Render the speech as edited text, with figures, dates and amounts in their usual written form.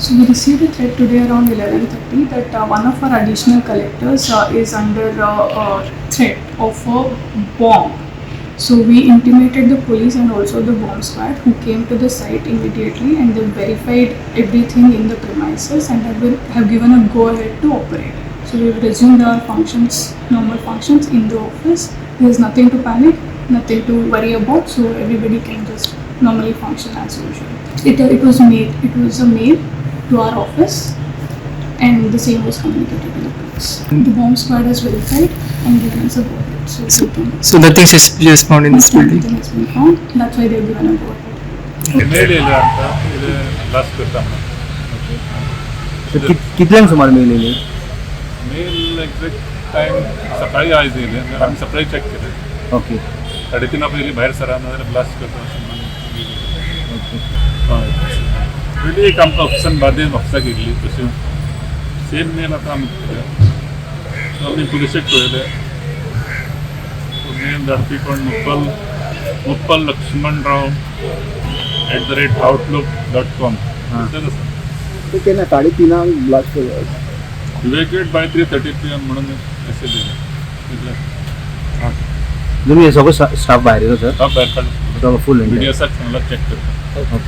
So we received a threat today around 11:30 that one of our additional collectors is under threat of a bomb. So we intimated the police and also the bomb squad, who came to the site immediately, and they verified everything in the premises and have given a go ahead to operate. So we've resumed our functions, normal functions in the office. There's nothing to panic, nothing to worry about. So everybody can just normally function as usual. It was a mail to our office, and the same was communicated to the police. The bomb squad has verified and given us a go ahead. So nothing suspicious found in this building? Nothing has been found. That's why they've given a go ahead. Mail ಇಲ್ಲ ಅಂತ ಇದು last करता कितल्यांक सुमार mail येयली? Mail exact time सकाळी आयज येयली आमी सकाळी चॅक केलें. ओके 3:30 पयलीं भायर सरा नाजाल्यार ब्लास्ट करता हय पयलीं एक आमकां ऑप्शन बादेन म्हापसाक येयल्ली तशी सेम मेल आतां आमी केल्या सो आमी पुलिशेक कळयलें. मेल धाडपी कोण मुप्पल लक्ष्मणराव @outlook.com ते केन्ना 3:30 ब्लास्ट केलो? इवॅक्युएट बाय 3:30 PM म्हणून मेसेज येयलो. तुम्ही सगळं स्टाफ भायर येयलो सर? भायर काडलो फुल व्हिडिओ आसा चांगला चॅक करता.